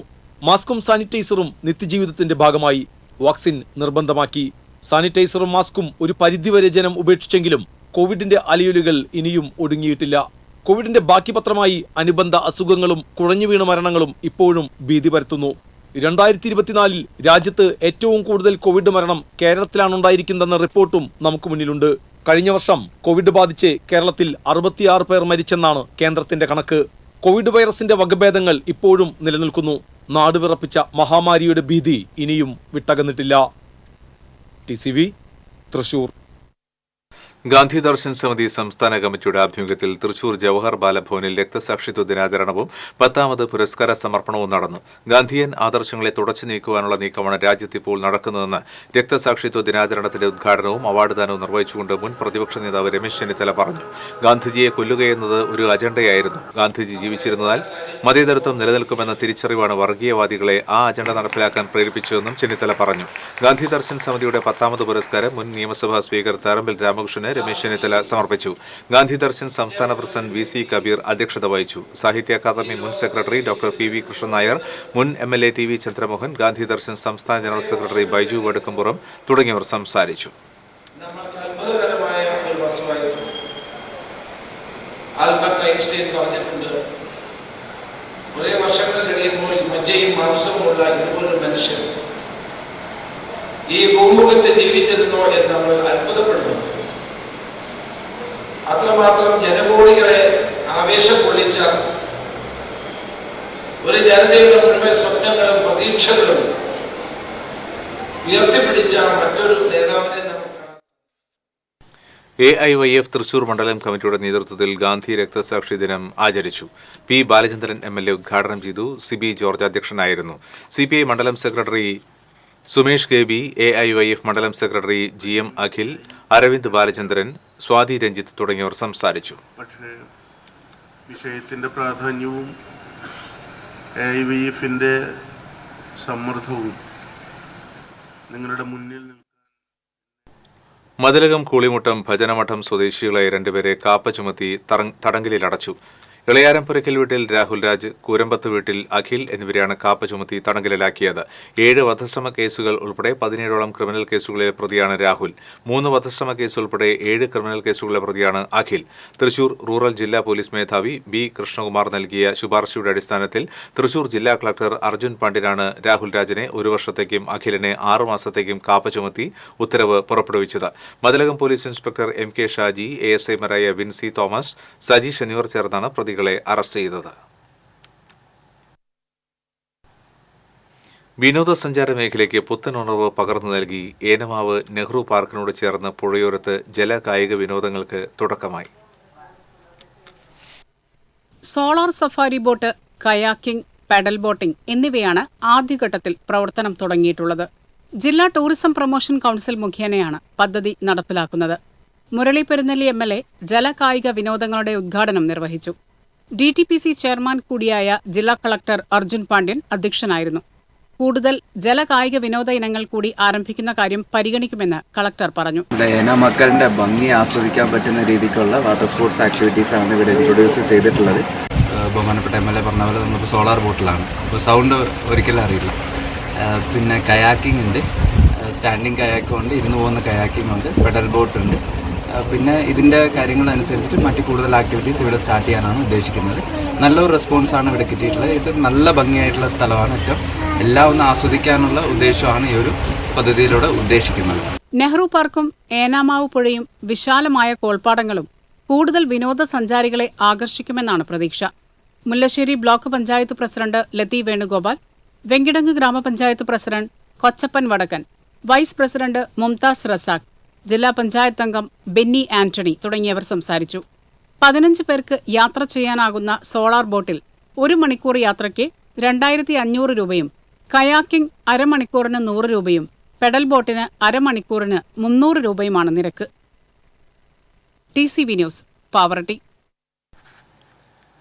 മാസ്കും സാനിറ്റൈസറും നിത്യജീവിതത്തിന്റെ ഭാഗമായി. വാക്സിൻ നിർബന്ധമാക്കി. സാനിറ്റൈസറും മാസ്കും ഒരു പരിധിവരെ ജനം ഉപേക്ഷിച്ചെങ്കിലും കോവിഡിന്റെ അലയൊലികൾ ഇനിയും ഒടുങ്ങിയിട്ടില്ല. കോവിഡിന്റെ ബാക്കി പത്രമായി അനുബന്ധ അസുഖങ്ങളും കുഴഞ്ഞു വീണ മരണങ്ങളും ഇപ്പോഴും ഭീതി പരത്തുന്നു. 2024 രാജ്യത്ത് ഏറ്റവും കൂടുതൽ കോവിഡ് മരണം കേരളത്തിലാണുണ്ടായിരിക്കുന്നതെന്ന റിപ്പോർട്ടും നമുക്ക് മുന്നിലുണ്ട്. കഴിഞ്ഞ വർഷം കോവിഡ് ബാധിച്ച് കേരളത്തിൽ 66 പേർ മരിച്ചെന്നാണ് കേന്ദ്രത്തിന്റെ കണക്ക്. കോവിഡ് വൈറസിന്റെ വകഭേദങ്ങൾ ഇപ്പോഴും നിലനിൽക്കുന്നു. നാട് വിറപ്പിച്ച മഹാമാരിയുടെ ഭീതി ഇനിയും വിട്ടകന്നിട്ടില്ല. TCV തൃശൂർ. ഗാന്ധി ദർശൻ സമിതി സംസ്ഥാന കമ്മിറ്റിയുടെ ആഭിമുഖ്യത്തിൽ തൃശൂർ ജവഹർ ബാലഭവനിൽ രക്തസാക്ഷിത്വ ദിനാചരണവും 10ാമത് പുരസ്കാര സമർപ്പണവും നടന്നു. ഗാന്ധിയൻ ആദർശങ്ങളെ തുടച്ചു നീക്കുവാനുള്ള നീക്കമാണ് രാജ്യത്ത് ഇപ്പോൾ നടക്കുന്നതെന്ന് രക്തസാക്ഷിത്വ ദിനാചരണത്തിന്റെ ഉദ്ഘാടനവും അവാർഡ് ദാനവും നിർവഹിച്ചുകൊണ്ട് മുൻ പ്രതിപക്ഷ നേതാവ് രമേശ് ചെന്നിത്തല പറഞ്ഞു. ഗാന്ധിജിയെ കൊല്ലുകയെന്നത് ഒരു അജണ്ടയായിരുന്നു. ഗാന്ധിജി ജീവിച്ചിരുന്നതാൽ മതേതരത്വം നിലനിൽക്കുമെന്ന തിരിച്ചറിവാണ് വർഗീയവാദികളെ ആ അജണ്ട നടപ്പിലാക്കാൻ പ്രേരിപ്പിച്ചതെന്നും ചെന്നിത്തല പറഞ്ഞു. ഗാന്ധി ദർശൻ സമിതിയുടെ 10ാമത് പുരസ്കാരം മുൻ നിയമസഭാ സ്പീക്കർ തറമ്പിൽ രാമകൃഷ്ണന് രമേശ് ചെന്നിത്തല സമർപ്പിച്ചു. ഗാന്ധി ദർശൻ സംസ്ഥാന പ്രസിഡന്റ് VC കബീർ അധ്യക്ഷത വഹിച്ചു. സാഹിത്യ അക്കാദമി മുൻ secretary doctor PV Krishnan Nair, മുൻ MLA TV ചന്ദ്രമോഹൻ, ഗാന്ധി ദർശൻ സംസ്ഥാന ജനറൽ സെക്രട്ടറി ബൈജു വടുക്കമ്പുറം തുടങ്ങിയവർ സംസാരിച്ചു. ആൽബർട്ട് ഐൻസ്റ്റൈൻ പറഞ്ഞിട്ടുണ്ട്, കുറേ വർഷങ്ങൾ കഴിയുമ്പോൾ മജ്ജയും മാംസവുമുള്ള ഇതുപോലൊരു മനുഷ്യൻ ഈ ഭൂമുഖത്ത് ജീവിച്ചിരുന്നോ എന്ന് നമ്മൾ അത്ഭുതപ്പെടുന്നു. അത്രമാത്രം ജനകോടികളെ ആവേശം കൊള്ളിച്ച ഒരു ജനതയുടെ മുഴുവൻ സ്വപ്നങ്ങളും പ്രതീക്ഷകളും ഉയർത്തിപ്പിടിച്ച മറ്റൊരു നേതാവിനെ നമുക്ക് AIYF തൃശൂർ മണ്ഡലം കമ്മിറ്റിയുടെ നേതൃത്വത്തിൽ ഗാന്ധി രക്തസാക്ഷി ദിനം ആചരിച്ചു. പി. ബാലചന്ദ്രൻ MLA ഉദ്ഘാടനം ചെയ്തു. സിബി ജോർജ് അധ്യക്ഷനായിരുന്നു. CPI മണ്ഡലം സെക്രട്ടറി സുമേഷ് KB, AIYF മണ്ഡലം സെക്രട്ടറി GM അഖിൽ, അരവിന്ദ് ബാലചന്ദ്രൻ, സ്വാതി രഞ്ജിത്ത് തുടങ്ങിയവർ സംസാരിച്ചു. പക്ഷേ വിഷയത്തിൻ്റെ പ്രാധാന്യവും AIYFന്റെ സമ്മർദ്ദവും നിങ്ങളുടെ മുന്നിൽ മതിലകം കൂളിമുട്ടം ഭജനമഠം സ്വദേശികളായ രണ്ടുപേരെ കാപ്പ ചുമത്തി തടങ്കലിലടച്ചു. ഇളയാരംപുരയ്ക്കൽ വീട്ടിൽ രാഹുൽ രാജ്, കൂരമ്പത്ത് വീട്ടിൽ അഖിൽ എന്നിവരെയാണ് കാപ്പ ചുമത്തി തടങ്കലിലാക്കിയത്. 7 വധശ്രമ കേസുകൾ ഉൾപ്പെടെ 17ഓളം ക്രിമിനൽ കേസുകളിലെ പ്രതിയാണ് രാഹുൽ. 3 വധശ്രമ കേസ് ഉൾപ്പെടെ 7 ക്രിമിനൽ കേസുകളിലെ പ്രതിയാണ് അഖിൽ. തൃശൂർ റൂറൽ ജില്ലാ പോലീസ് മേധാവി B. കൃഷ്ണകുമാർ നൽകിയ ശുപാർശയുടെ അടിസ്ഥാനത്തിൽ തൃശൂർ ജില്ലാ കളക്ടർ അർജുൻ പാണ്ഡ്യനാണ് രാഹുൽ രാജിനെ 1 വർഷത്തേക്കും അഖിലിനെ 6 മാസത്തേക്കും കാപ്പ ചുമത്തി ഉത്തരവ് പുറപ്പെടുവിച്ചത്. Mathilakam police inspector MK Shaji, ASIമാരായ വിൻസി തോമസ്, സജീഷ് എന്നിവർ ചേർന്നാണ് പ്രതികളെ അറസ്റ്റ് ചെയ്തത്. വിനോദസഞ്ചാര മേഖലയ്ക്ക് പുത്തൻ ഉണർവ് പകർന്നു നൽകി ഏനമാവ് നെഹ്റു പാർക്കിനോട് ചേർന്ന് പുഴയോരത്ത് ജലകായിക വിനോദങ്ങൾക്ക് തുടക്കമായി. Solar safari boat, kayaking, pedal boating എന്നിവയാണ് ആദ്യഘട്ടത്തിൽ പ്രവർത്തനം തുടങ്ങിയിട്ടുള്ളത്. ജില്ലാ ടൂറിസം പ്രൊമോഷൻ കൌൺസിൽ മുഖേനയാണ് പദ്ധതി നടപ്പിലാക്കുന്നത്. മുരളി പെരുന്നെല്ലി MLA ജലകായിക വിനോദങ്ങളുടെ ഉദ്ഘാടനം നിർവഹിച്ചു. DTPC ചെയർമാൻ കൂടിയായ ജില്ലാ കളക്ടർ അർജുൻ പാണ്ഡ്യൻ അധ്യക്ഷനായിരുന്നു. കൂടുതൽ ജലകായിക വിനോദ ഇനങ്ങൾ കൂടി ആരംഭിക്കുന്ന കാര്യം പരിഗണിക്കുമെന്ന് കളക്ടർ പറഞ്ഞു. മക്കളുടെ ഭംഗി ആസ്വദിക്കാൻ പറ്റുന്ന രീതിക്കുള്ള വാട്ടർ സ്പോർട്സ് ആക്ടിവിറ്റീസ് ആണ് ഇവിടെ ഇൻട്രൊഡ്യൂസ് ചെയ്തിട്ടുള്ളത്. ബഹുമാനപ്പെട്ട MLA പറഞ്ഞ പോലെ നമ്മളിപ്പോൾ സോളാർ ബോട്ടിലാണ്, ഇപ്പോൾ സൗണ്ട് ഒരിക്കലും അറിയില്ല. പിന്നെ കയാക്കിംഗ് ഉണ്ട്, സ്റ്റാൻഡിങ് കയാക്കും ഉണ്ട്, ഇരുന്ന് പോകുന്ന കയാക്കിംഗ് ഉണ്ട്, പെഡൽ ബോട്ട് ഉണ്ട്. പിന്നെ ഇതിൻ്റെ കാര്യങ്ങളനുസരിച്ചിട്ട് മറ്റ് കൂടുതൽ ആക്ടിവിറ്റീസ് ഇവിടെ സ്റ്റാർട്ട് ചെയ്യാനാണ് ഉദ്ദേശിക്കുന്നത്. നല്ലൊരു റെസ്പോൺസാണ് ഇവിടെ കിട്ടിയിട്ടുള്ളത്. ഇത് നല്ല ഭംഗിയായിട്ടുള്ള സ്ഥലമാണ്. ഏറ്റവും എല്ലാം ഒന്ന് ആസ്വദിക്കാനുള്ള ഉദ്ദേശമാണ് ഈ ഒരു പദ്ധതിയിലൂടെ ഉദ്ദേശിക്കുന്നത്. നെഹ്റു പാർക്കും ഏനാമാവ് പുഴയും വിശാലമായ കോൾപ്പാടങ്ങളും കൂടുതൽ വിനോദസഞ്ചാരികളെ ആകർഷിക്കുമെന്നാണ് പ്രതീക്ഷ. മുല്ലശ്ശേരി ബ്ലോക്ക് പഞ്ചായത്ത് പ്രസിഡന്റ് ലത്തി വേണുഗോപാൽ, വെങ്കിടങ്ങ് ഗ്രാമപഞ്ചായത്ത് പ്രസിഡന്റ് കൊച്ചപ്പൻ വടക്കൻ, വൈസ് പ്രസിഡന്റ് മുംതാസ് റസാഖ്, ജില്ലാ പഞ്ചായത്ത് അംഗം ബെന്നി ആന്റണി തുടങ്ങിയവർ സംസാരിച്ചു. 15 പേർക്ക് യാത്ര ചെയ്യാനാകുന്ന സോളാർ ബോട്ടിൽ 1 മണിക്കൂർ യാത്രയ്ക്ക് 2500 രൂപയും, കയാക്കിംഗ് അരമണിക്കൂറിന് 100 രൂപയും, പെഡൽ ബോട്ടിന് അരമണിക്കൂറിന് 300 രൂപയുമാണ് നിരക്ക്. TCV news, Pavaratti.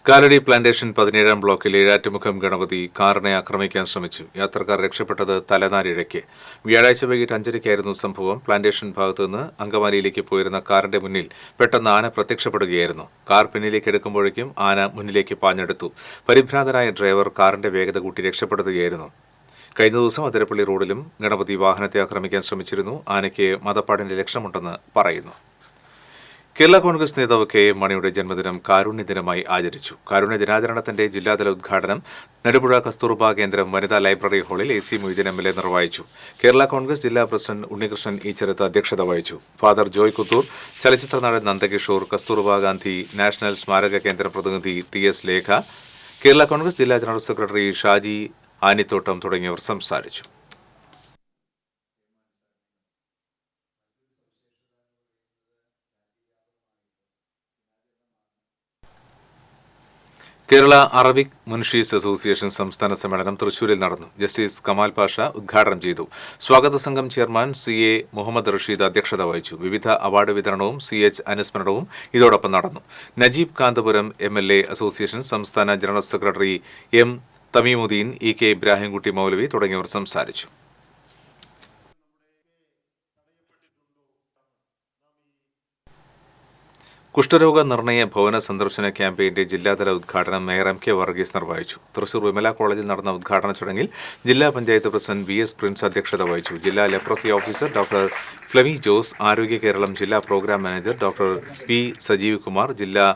Kalady plantation 17-ാം ബ്ലോക്കിൽ ഏഴാറ്റുമുഖം ഗണപതി കാറിനെ ആക്രമിക്കാൻ ശ്രമിച്ചു. യാത്രക്കാർ രക്ഷപ്പെട്ടത് തലനാരിഴയ്ക്ക്. വ്യാഴാഴ്ച വൈകിട്ട് 5:00-ക്കായിരുന്നു സംഭവം. പ്ലാന്റേഷൻ ഭാഗത്തുനിന്ന് അങ്കമാലിയിലേക്ക് പോയിരുന്ന കാറിന്റെ മുന്നിൽ പെട്ടെന്ന് ആന പ്രത്യക്ഷപ്പെടുകയായിരുന്നു. കാർ പിന്നിലേക്ക് എടുക്കുമ്പോഴേക്കും ആന മുന്നിലേക്ക് പാഞ്ഞെടുത്തു. പരിഭ്രാന്തനായ ഡ്രൈവർ കാറിന്റെ വേഗത കൂട്ടി രക്ഷപ്പെടുത്തുകയായിരുന്നു. കഴിഞ്ഞ ദിവസം അതിരപ്പള്ളി റോഡിലും ഗണപതി വാഹനത്തെ ആക്രമിക്കാൻ ശ്രമിച്ചിരുന്നു. ആനയ്ക്ക് മതപ്പാടിന്റെ ലക്ഷ്യമുണ്ടെന്ന് പറയുന്നു. കേരള കോൺഗ്രസ് നേതാവ് KM മണിയുടെ ജന്മദിനം കാരുണ്യ ദിനമായി ആചരിച്ചു. കാരുണ്യ ദിനാചരണത്തിന്റെ ജില്ലാതല ഉദ്ഘാടനം നെടുപുഴ കസ്തൂർബ കേന്ദ്രം വനിതാ ലൈബ്രറി ഹാളിൽ AC മൊയ്തീൻ MLA നിർവഹിച്ചു. കേരള കോൺഗ്രസ് ജില്ലാ പ്രസിഡന്റ് ഉണ്ണികൃഷ്ണൻ ഈച്ചരത്ത് അധ്യക്ഷത വഹിച്ചു. ഫാദർ ജോയ് കുത്തൂർ, ചലച്ചിത്ര നടൻ നന്ദകിഷോർ, കസ്തൂർബ ഗാന്ധി നാഷണൽ സ്മാരക കേന്ദ്രം പ്രതിനിധി TS ലേഖ, കേരള കോൺഗ്രസ് ജില്ലാ ജനറൽ സെക്രട്ടറി ഷാജി ആനിത്തോട്ടം തുടങ്ങിയവർ സംസാരിച്ചു. കേരള അറബിക് മുൻഷീസ് അസോസിയേഷൻ സംസ്ഥാന സമ്മേളനം തൃശൂരിൽ നടന്നു. ജസ്റ്റിസ് കമാൽ പാഷ ഉദ്ഘാടനം ചെയ്തു. സ്വാഗത സംഘം ചെയർമാൻ CA മുഹമ്മദ് റഷീദ് അധ്യക്ഷത വഹിച്ചു. വിവിധ അവാർഡ് വിതരണവും CH അനുസ്മരണവും ഇതോടൊപ്പം നടന്നു. നജീബ് കാന്തപുരം MLA, അസോസിയേഷൻ സംസ്ഥാന general secretary M Thameemuddeen, EK Ibrahimkutty Maulavi തുടങ്ങിയവർ സംസാരിച്ചു. കുഷ്ഠരോഗ നിർണയ ഭവന സന്ദർശന ക്യാമ്പയിന്റെ ജില്ലാതല ഉദ്ഘാടനം മേയർ MK വർഗീസ് നിർവഹിച്ചു. തൃശൂർ വിമല കോളേജിൽ നടന്ന ഉദ്ഘാടന ചടങ്ങിൽ ജില്ലാ പഞ്ചായത്ത് പ്രസിഡന്റ് VS പ്രിൻസ് അധ്യക്ഷത വഹിച്ചു. ജില്ലാ leprosy officer doctor Flemy Jose, Arogya Keralam ജില്ലാ programme manager doctor P Sajeev Kumar, ജില്ലാ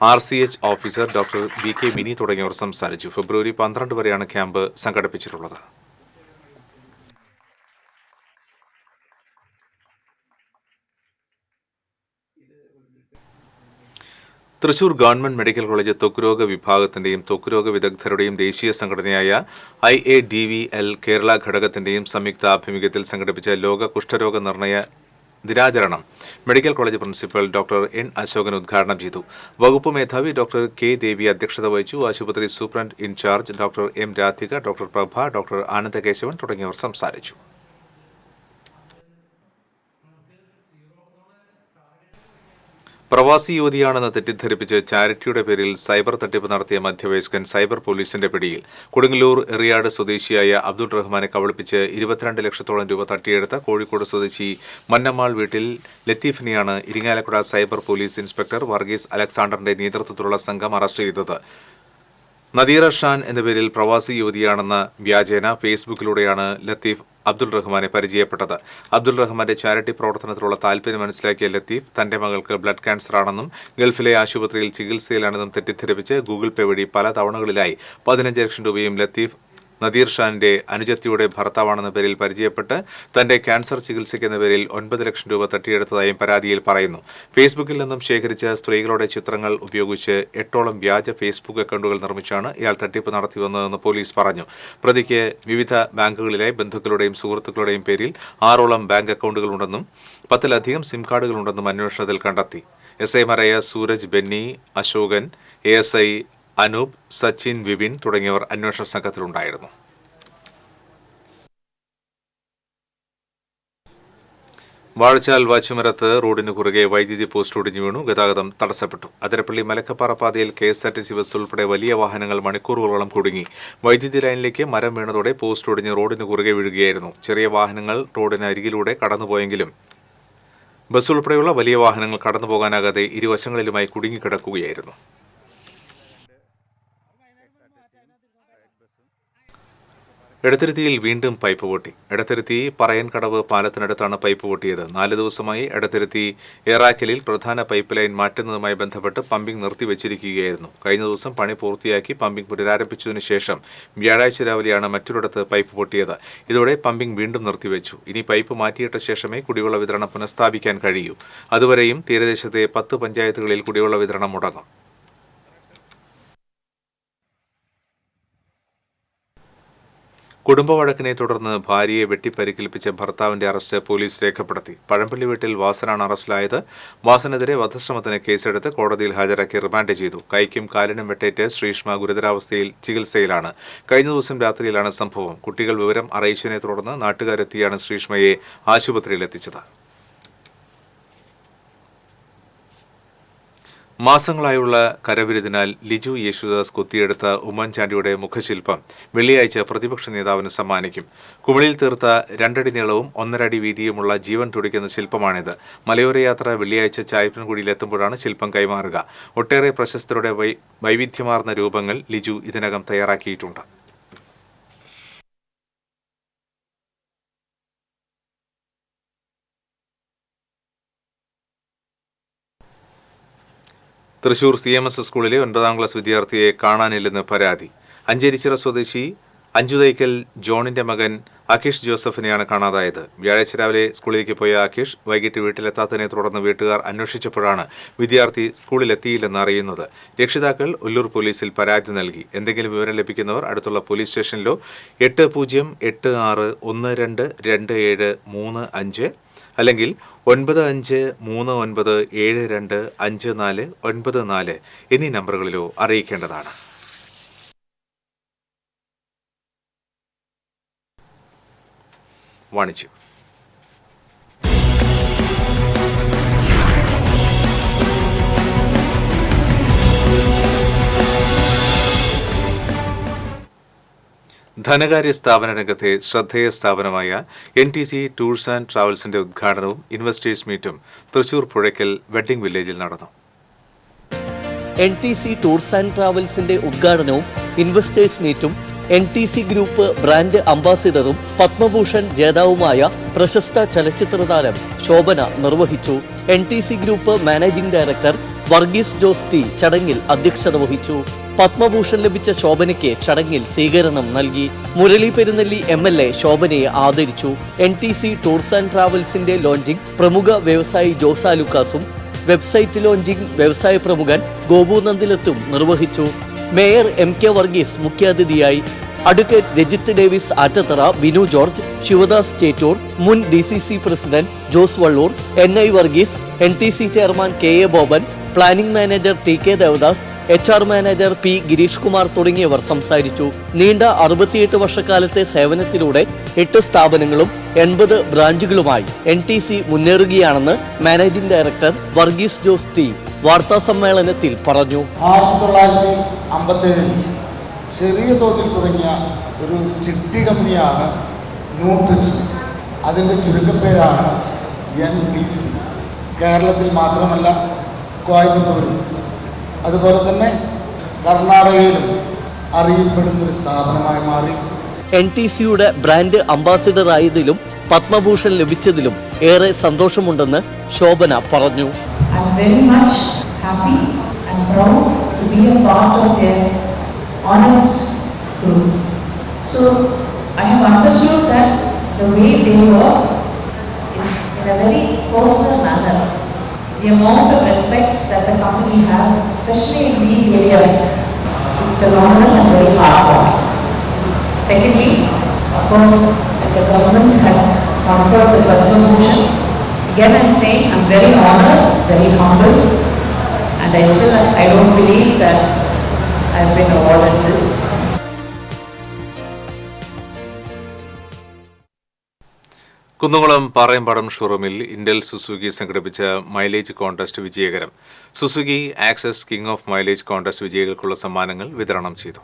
RCH officer doctor BK Mini തുടങ്ങിയവർ സംസാരിച്ചു. ഫെബ്രുവരി 12 വരെയാണ് ക്യാമ്പ് സംഘടിപ്പിച്ചിട്ടുള്ളത്. തൃശൂർ ഗവൺമെന്റ് മെഡിക്കൽ കോളേജ് ത്വക്കുരോഗ വിഭാഗത്തിന്റെയും ത്വക്കുരോഗ വിദഗ്ധരുടെയും ദേശീയ സംഘടനയായ IADVL കേരള ഘടകത്തിന്റെയും സംയുക്ത ആഭിമുഖ്യത്തിൽ സംഘടിപ്പിച്ച ലോക കുഷ്ഠരോഗ നിർണയ ദിനാചരണം medical college principal doctor N Ashokan ഉദ്ഘാടനം ചെയ്തു. വകുപ്പ് മേധാവി ഡോക്ടർ കെ ദേവി അധ്യക്ഷത വഹിച്ചു. ആശുപത്രി superintendent in charge doctor M Radhika, doctor Prabha, doctor Anandakesavan തുടങ്ങിയവർ സംസാരിച്ചു. പ്രവാസി യുവതിയാണെന്ന് തെറ്റിദ്ധരിപ്പിച്ച് ചാരിറ്റിയുടെ പേരിൽ സൈബർ തട്ടിപ്പ് നടത്തിയ മധ്യവയസ്കൻ സൈബർ പോലീസിന്റെ പിടിയിൽ. കൊടുങ്ങല്ലൂർ എറിയാട് സ്വദേശിയായ അബ്ദുൾ റഹ്മാനെ കബളിപ്പിച്ച് 22 ലക്ഷത്തോളം രൂപ തട്ടിയെടുത്ത കോഴിക്കോട് സ്വദേശി മന്നമ്മാൾ വീട്ടിൽ ലത്തീഫിനെയാണ് Irinjalakuda cyber police inspector Varghese അലക്സാണ്ടറിന്റെ നേതൃത്വത്തിലുള്ള സംഘം അറസ്റ്റ് ചെയ്തത്. നദീറ ഷാൻ എന്ന പേരിൽ പ്രവാസി യുവതിയാണെന്ന വ്യാജേന ഫേസ്ബുക്കിലൂടെയാണ് ലത്തീഫ് അബ്ദുൾ റഹ്മാനെ പരിചയപ്പെട്ടത്. അബ്ദുൾ റഹ്മാന്റെ ചാരിറ്റി പ്രവർത്തനത്തിലുള്ള താൽപര്യം മനസ്സിലാക്കിയ ലത്തീഫ് തന്റെ മകൾക്ക് ബ്ലഡ് ക്യാൻസറാണെന്നും ഗൾഫിലെ ആശുപത്രിയിൽ ചികിത്സയിലാണെന്നും തെറ്റിദ്ധരിപ്പിച്ച് ഗൂഗിൾ പേ വഴി പല തവണകളിലായി 15 ലക്ഷം രൂപയും ലത്തീഫ് നദീർ ഷാന്റെ അനുജത്തിയുടെ ഭർത്താവാണെന്ന പേരിൽ പരിചയപ്പെട്ട് തന്റെ ക്യാൻസർ ചികിത്സയ്ക്കെന്ന പേരിൽ 9 ലക്ഷം രൂപ തട്ടിയെടുത്തതായും പരാതിയിൽ പറയുന്നു. ഫേസ്ബുക്കിൽ നിന്നും ശേഖരിച്ച സ്ത്രീകളുടെ ചിത്രങ്ങൾ ഉപയോഗിച്ച് 8ഓളം വ്യാജ ഫേസ്ബുക്ക് അക്കൗണ്ടുകൾ നിർമ്മിച്ചാണ് ഇയാൾ തട്ടിപ്പ് നടത്തിവന്നതെന്ന് പോലീസ് പറഞ്ഞു. പ്രതിക്ക് വിവിധ ബാങ്കുകളിലെ ബന്ധുക്കളുടെയും സുഹൃത്തുക്കളുടെയും പേരിൽ 6ഓളം ബാങ്ക് അക്കൗണ്ടുകളുണ്ടെന്നും 10ലധികം സിം കാർഡുകളുണ്ടെന്നും അന്വേഷണത്തിൽ കണ്ടെത്തി. എസ്ഐമാരായ സൂരജ്, ബെന്നി, അശോകൻ, ASI അനൂപ്, സച്ചിൻ, വിപിൻ തുടങ്ങിയവർ അന്വേഷണ സംഘത്തിലുണ്ടായിരുന്നു. വാഴച്ചാൽ വാച്ചുമരത്ത് റോഡിന് കുറുകെ വൈദ്യുതി പോസ്റ്റ് ഒടിഞ്ഞു വീണു. ഗതാഗതം തടസ്സപ്പെട്ടു. അതിരപ്പള്ളി മലക്കപ്പാറ പാതയിൽ KSRTC ബസ് ഉൾപ്പെടെ വലിയ വാഹനങ്ങൾ മണിക്കൂറുകളോളം കുടുങ്ങി. വൈദ്യുതി ലൈനിലേക്ക് മരം വീണതോടെ പോസ്റ്റ് ഒടിഞ്ഞ് റോഡിന് കുറുകെ വീഴുകയായിരുന്നു. ചെറിയ വാഹനങ്ങൾ റോഡിന് അരികിലൂടെ കടന്നുപോയെങ്കിലും ബസ് ഉൾപ്പെടെയുള്ള വലിയ വാഹനങ്ങൾ കടന്നുപോകാനാകാതെ ഇരുവശങ്ങളിലുമായി കുടുങ്ങിക്കിടക്കുകയായിരുന്നു. എടത്തിരുത്തിയിൽ വീണ്ടും പൈപ്പ് പൊട്ടി. എടത്തിരുത്തി പറയൻകടവ് പാലത്തിനടുത്താണ് പൈപ്പ് പൊട്ടിയത്. 4 ദിവസമായി എടത്തിരുത്തി ഏറാക്കലിൽ പ്രധാന പൈപ്പ് ലൈൻ മാറ്റുന്നതുമായി ബന്ധപ്പെട്ട് പമ്പിംഗ് നിർത്തിവച്ചിരിക്കുകയായിരുന്നു. കഴിഞ്ഞ ദിവസം പണി പൂർത്തിയാക്കി പമ്പിംഗ് പുനരാരംഭിച്ചതിനു ശേഷം വ്യാഴാഴ്ച രാവിലെയാണ് മറ്റൊരിടത്ത് പൈപ്പ് പൊട്ടിയത്. ഇതോടെ പമ്പിംഗ് വീണ്ടും നിർത്തിവെച്ചു. ഇനി പൈപ്പ് മാറ്റിയിട്ട ശേഷമേ കുടിവെള്ള വിതരണം പുനഃസ്ഥാപിക്കാൻ കഴിയൂ. അതുവരെയും തീരദേശത്തെ 10 പഞ്ചായത്തുകളിൽ കുടിവെള്ള വിതരണം മുടങ്ങും. കുടുംബ വഴക്കിനെ തുടർന്ന് ഭാര്യയെ വെട്ടിപ്പരിക്കേൽപ്പിച്ച ഭർത്താവിന്റെ അറസ്റ്റ് പോലീസ് രേഖപ്പെടുത്തി. പഴമ്പള്ളി വീട്ടിൽ വാസനാണ് അറസ്റ്റിലായത്. വാസനെതിരെ വധശ്രമത്തിന് കേസെടുത്ത് കോടതിയിൽ ഹാജരാക്കി റിമാൻഡ് ചെയ്തു. കൈക്കും കാലിനും വെട്ടേറ്റ് ശ്രീഷ്മ ഗുരുതരാവസ്ഥയിൽ ചികിത്സയിലാണ്. കഴിഞ്ഞ ദിവസം രാത്രിയിലാണ് സംഭവം. കുട്ടികൾ വിവരം അറിയിച്ചതിനെ തുടർന്ന് നാട്ടുകാരെത്തിയാണ് ശ്രീഷ്മയെ ആശുപത്രിയിലെത്തിച്ചത്. മാസങ്ങളായുള്ള കരവിരുതിനാൽ ലിജു യേശുദാസ് കൊത്തിയെടുത്ത ഉമ്മൻചാണ്ടിയുടെ മുഖശില്പം വെള്ളിയാഴ്ച പ്രതിപക്ഷ നേതാവിന് സമ്മാനിക്കും. കുമിളിൽ തീർത്ത 2 അടി നീളവും 1.5 അടി വീതിയുമുള്ള ജീവൻ തുടിക്കുന്ന ശില്പമാണിത്. മലയോര യാത്ര വെള്ളിയാഴ്ച ചായപ്പൻകുടിയിലെത്തുമ്പോഴാണ് ശില്പം കൈമാറുക. ഒട്ടേറെ പ്രശസ്തരുടെ വൈവിധ്യമാർന്ന രൂപങ്ങൾ ലിജു ഇതിനകം തയ്യാറാക്കിയിട്ടുണ്ട്. തൃശൂർ CMS സ്കൂളിലെ 9ാം ക്ലാസ് വിദ്യാർത്ഥിയെ കാണാനില്ലെന്ന് പരാതി. അഞ്ചേരിച്ചിറ സ്വദേശി അഞ്ചുതൈക്കൽ ജോണിന്റെ മകൻ അഖീഷ് ജോസഫിനെയാണ് കാണാതായത്. വ്യാഴാഴ്ച രാവിലെ സ്കൂളിലേക്ക് പോയ അഖീഷ് വൈകിട്ട് വീട്ടിലെത്താത്തതിനെ തുടർന്ന് വീട്ടുകാർ അന്വേഷിച്ചപ്പോഴാണ് വിദ്യാർത്ഥി സ്കൂളിലെത്തിയില്ലെന്ന് അറിയുന്നത്. രക്ഷിതാക്കൾ ഉല്ലൂർ പോലീസിൽ പരാതി നൽകി. എന്തെങ്കിലും വിവരം ലഭിക്കുന്നവർ അടുത്തുള്ള പോലീസ് സ്റ്റേഷനിലോ 8086292735 അല്ലെങ്കിൽ 9539725494 എന്നീ നമ്പറുകളിലോ അറിയിക്കേണ്ടതാണ്. വാണിജ്യം. ധനകാര്യ സ്ഥാപന രംഗത്തെ ശ്രദ്ധേയ സ്ഥാപനമായ NTC ടൂർസ് ആൻഡ് ട്രാവൽസിന്റെ ഉദ്ഘാടനവും ഇൻവെസ്റ്റേഴ്സ് മീറ്റും തൃശൂർ പുഴയ്ക്കൽ വെഡ്ഡിംഗ് വില്ലേജിൽ നടന്നു. NTC ടൂർസ് ആൻഡ് ട്രാവൽസിന്റെ ഉദ്ഘാടനവും ഇൻവെസ്റ്റേഴ്സ് മീറ്റും NTC ഗ്രൂപ്പ് ബ്രാൻഡ് അംബാസിഡറും പത്മഭൂഷൺ ജേതാവുമായ പ്രശസ്ത ചലച്ചിത്ര താരം ശോഭന നിർവഹിച്ചു. NTC group managing director Varghese Jose T ചടങ്ങിൽ അധ്യക്ഷത വഹിച്ചു. പത്മഭൂഷൺ ലഭിച്ച ശോഭനയ്ക്ക് ചടങ്ങിൽ സ്വീകരണം നൽകി. മുരളി പെരുന്നെല്ലി MLA ശോഭനയെ ആദരിച്ചു. NTC ടൂർസ് ആൻഡ് ട്രാവൽസിന്റെ ലോഞ്ചിംഗ് പ്രമുഖ വ്യവസായി ജോസാ ലുക്കാസും വെബ്സൈറ്റ് ലോഞ്ചിംഗ് വ്യവസായ പ്രമുഖൻ ഗോപു നന്ദിലത്തും നിർവഹിച്ചു. മേയർ MK വർഗീസ് മുഖ്യാതിഥിയായി. Advocate Rajith Davis Attathara, Binu George, Sivadas Chettur, മുൻ DCC president Jose Vallur, NI Varghese, NTC chairman KA Boban, planning manager TK Devadas, HR manager P Girish Kumar തുടങ്ങിയവർ സംസാരിച്ചു. നീണ്ട 68 വർഷക്കാലത്തെ സേവനത്തിലൂടെ 8 സ്ഥാപനങ്ങളും 80 ബ്രാഞ്ചുകളുമായി NTC മുന്നേറുകയാണെന്ന് managing director Varghese Jose T വാർത്താ സമ്മേളനത്തിൽ പറഞ്ഞു. 1957 ചെറിയ തോതിൽ തുടങ്ങിയ ഒരു ചിട്ടി കമ്പനിയാണ് ന്യൂട്രിക്സ്. അതിൻ്റെ ചുരുക്കപ്പേരാണ് NTC. കേരളത്തിൽ മാത്രമല്ല കോയമ്പത്തൂരിൽ അതുപോലെ തന്നെ കർണാടകയിലും അറിയപ്പെടുന്നൊരു സ്ഥാപനമായി മാറി. NTCയുടെ ബ്രാൻഡ് അംബാസിഡർ ആയതിലും പത്മഭൂഷൺ ലഭിച്ചതിലും ഏറെ സന്തോഷമുണ്ടെന്ന് ശോഭന പറഞ്ഞു. I'm very much happy and proud to be a part of their honest group. So I have understood that the way they work is in a very personal manner. The amount of respect that the company has, especially in these areas, is phenomenal and very hard. Secondly, of course, the government had conferred the Padma Bhushan. Again, I'm saying I'm very honored, very humbled, and I don't believe that I've been awarded this. Kunnamkulam Parayampadam ഷോറൂമിൽ Indel Suzuki സംഘടിപ്പിച്ച mileage contest വിജയകരം. Suzuki Access king of mileage contest വിജയികൾക്കുള്ള സമ്മാനങ്ങൾ വിതരണം ചെയ്തു.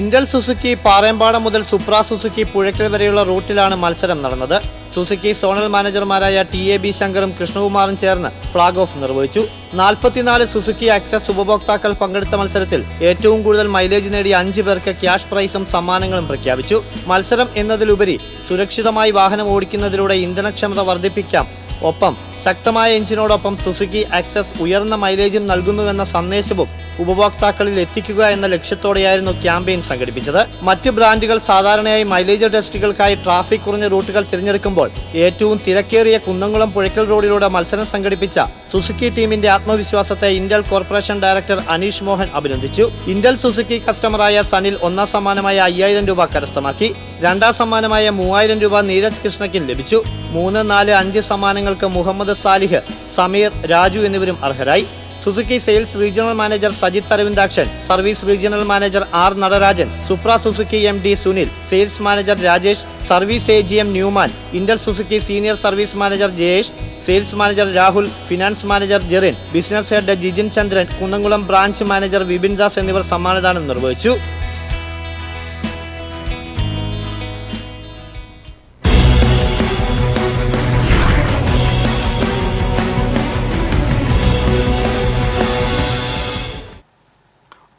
Intel Suzuki Parayampadam മുതൽ സുപ്ര Suzuki Puzhakkal വരെയുള്ള റൂട്ടിലാണ് മത്സരം നടന്നത്. സുസുക്കി സോണൽ മാനേജർമാരായ TAB ശങ്കറും കൃഷ്ണകുമാറും ചേർന്ന് ഫ്ളാഗ് ഓഫ് നിർവഹിച്ചു. 44 സുസുക്കി ആക്സസ് ഉപഭോക്താക്കൾ പങ്കെടുത്ത മത്സരത്തിൽ ഏറ്റവും കൂടുതൽ മൈലേജ് നേടിയ 5 പേർക്ക് ക്യാഷ് പ്രൈസും സമ്മാനങ്ങളും പ്രഖ്യാപിച്ചു. മത്സരം എന്നതിലുപരി സുരക്ഷിതമായി വാഹനം ഓടിക്കുന്നതിലൂടെ ഇന്ധനക്ഷമത വർദ്ധിപ്പിക്കാം. ഒപ്പം ശക്തമായ എഞ്ചിനോടൊപ്പം സുസുക്കി ആക്സസ് ഉയർന്ന മൈലേജും നൽകുന്നുവെന്ന സന്ദേശവും ഉപഭോക്താക്കളിൽ എത്തിക്കുക എന്ന ലക്ഷ്യത്തോടെയായിരുന്നു ക്യാമ്പയിൻ സംഘടിപ്പിച്ചത്. മറ്റ് ബ്രാൻഡുകൾ സാധാരണയായി മൈലേജ് ടെസ്റ്റുകൾക്കായി ട്രാഫിക് കുറഞ്ഞ റൂട്ടുകൾ തിരഞ്ഞെടുക്കുമ്പോൾ ഏറ്റവും തിരക്കേറിയ കുന്നംകുളം പുഴയ്ക്കൽ റോഡിലൂടെ മത്സരം സംഘടിപ്പിച്ച സുസുക്കി ടീമിന്റെ ആത്മവിശ്വാസത്തെ ഇന്റൽ കോർപ്പറേഷൻ ഡയറക്ടർ അനീഷ് മോഹൻ അഭിനന്ദിച്ചു. ഇന്റൽ സുസുക്കി കസ്റ്റമറായ സനിൽ ഒന്നാം സമ്മാനമായ 5000 രൂപ കരസ്ഥമാക്കി. രണ്ടാം സമ്മാനമായ 3000 രൂപ നീരജ് കൃഷ്ണയ്ക്കും ലഭിച്ചു. 3, 4, 5 സമ്മാനങ്ങൾക്ക് മുഹമ്മദ് സാലിഹ്, സമീർ, രാജു എന്നിവരും അർഹരായി. Suzuki sales regional manager Sajith Aravindakshan, service regional manager R Natarajan, Supra Suzuki MD Sunil, sales manager Rajesh, service AGM Newman, Indel Suzuki senior service manager Jayesh, sales manager Rahul, finance manager Jerin, business head Jijin Chandran, Kunnamkulam branch manager Vipin Das എന്നിവർ സമ്മാനദാനം നിർവഹിച്ചു.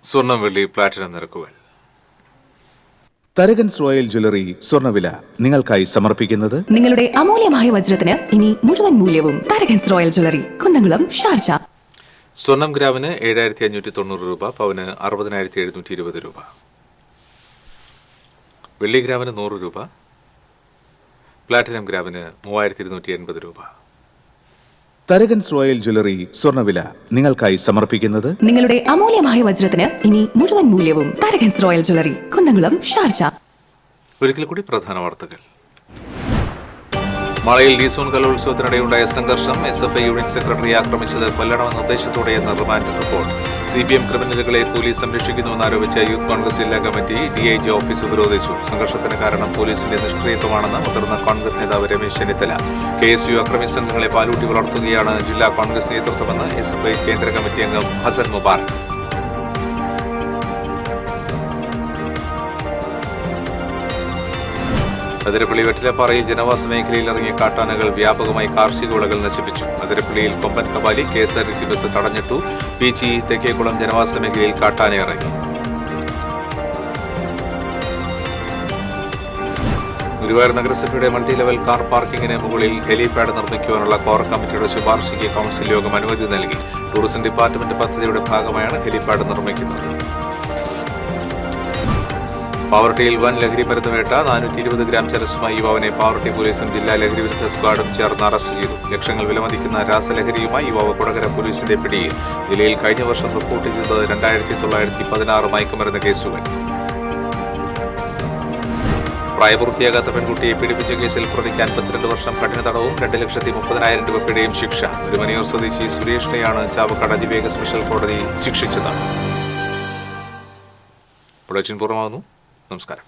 സ്വർണം, വെള്ളി, പ്ലാറ്റിനം നിരക്കുകൾ. തരകൻസ് റോയൽ ജ്വല്ലറി സ്വർണ്ണവില നിങ്ങൾക്കായി സമർപ്പിക്കുന്നത് നിങ്ങളുടെ അമൂല്യമായ വജ്രത്തിന് ഇനി മുഴുവൻ മൂല്യവും Tharakans royal jewellery, Kunnamkulam, Sharjah. സ്വർണം ഗ്രാമിന് 7590 രൂപ, പവന് 60720 രൂപ. വെള്ളി ഗ്രാമിന് 100 രൂപ, പ്ലാറ്റിനം ഗ്രാമിന് 3280 രൂപ. തരകൻസ് റോയൽ ജ്വല്ലറി സ്വർണ്ണവില നിങ്ങൾക്കായി സമർപ്പിക്കുന്നത് നിങ്ങളുടെ അമൂല്യമായ വജ്രത്തിന് ഇനി മുഴുവൻ മൂല്യവും Tharakans royal jewellery, Kunnamkulam, Sharjah. ഒരിക്കൽ കൂടി പ്രധാന വാർത്തകൾ. മാളയിൽ ഡിസോൺ കലോത്സവത്തിനിടെയുണ്ടായ സംഘർഷം. SFI യൂണിറ്റ് സെക്രട്ടറിയെ ആക്രമിച്ചത് കൊല്ലണമെന്ന ഉദ്ദേശത്തോടെയെന്ന റിമാൻഡ് റിപ്പോർട്ട്. CPM ക്രിമിനലുകളെ പോലീസ് സംരക്ഷിക്കുന്നുവെന്നാരോപിച്ച യൂത്ത് കോൺഗ്രസ് ജില്ലാ കമ്മിറ്റി DIG ഓഫീസ് ഉപരോധിച്ചു. സംഘർഷത്തിന് കാരണം പോലീസിന്റെ നിഷ്ക്രിയത്വമാണെന്ന് മുതിർന്ന കോൺഗ്രസ് നേതാവ് രമേശ് ചെന്നിത്തല. KSU അക്രമി സംഘങ്ങളെ പാലൂട്ടി വളർത്തുകയാണ് ജില്ലാ കോൺഗ്രസ് നേതൃത്വമെന്ന് SFI കേന്ദ്ര കമ്മിറ്റി അംഗം ഹസൻ മുബാറക്. അതിരപ്പള്ളി വെറ്റിലപ്പാറയിൽ ജനവാസ മേഖലയിൽ ഇറങ്ങിയ കാട്ടാനകൾ വ്യാപകമായി കാർഷിക വിളകൾ നശിപ്പിച്ചു. അതിരപ്പള്ളിയിൽ കൊമ്പൻ കപാലി KSRTC ബസ് തടഞ്ഞിട്ടു. പീച്ചി തെക്കേക്കുളം ജനവാസ മേഖലയിൽ കാട്ടാന ഇറങ്ങി. ഗുരുവായൂർ നഗരസഭയുടെ മൾട്ടി ലെവൽ കാർ പാർക്കിംഗിന് മുകളിൽ ഹെലിപാഡ് നിർമ്മിക്കുവാനുള്ള കോർ കമ്മിറ്റിയുടെ ശുപാർശയ്ക്ക് കൗൺസിൽ യോഗം അനുമതി നൽകി. ടൂറിസം ഡിപ്പാർട്ട്മെന്റ് പദ്ധതിയുടെ ഭാഗമായാണ് ഹെലിപാഡ് നിർമ്മിക്കുന്നത്. പാവർട്ടിയിൽ വൻ ലഹരി മരുന്ന് വേട്ട. 420 ഗ്രാം ചരസുമായി യുവാവിനെ പാവർട്ടി പോലീസും ജില്ലാ ലഹരി വിരുദ്ധ സ്ക്വാഡും ചേർന്ന് അറസ്റ്റ് ചെയ്തു. ലക്ഷങ്ങൾ വിലമതിക്കുന്ന രാസലഹരിയുമായി യുവാവ് കൊടകര പോലീസിന്റെ പിടിയിൽ. ജില്ലയിൽ കഴിഞ്ഞ വർഷം റിപ്പോർട്ട് ചെയ്തത് 2916 മയക്കുമരുന്ന് കേസുകൾ. പ്രായപൂർത്തിയാകാത്ത പെൺകുട്ടിയെ പീഡിപ്പിച്ച കേസിൽ പ്രതിക്ക് 52 വർഷം കഠിന തടവും 2,30,000 രൂപ പിഴയും ശിക്ഷ. ഒരുമനിയൂർ സ്വദേശി സുരേഷിനെയാണ് ചാവക്കാട് അതിവേഗ സ്പെഷ്യൽ കോടതി ശിക്ഷിച്ചത്. ബുള്ളറ്റിൻ പൂർണ്ണമാകുന്നു. നമസ്കാരം.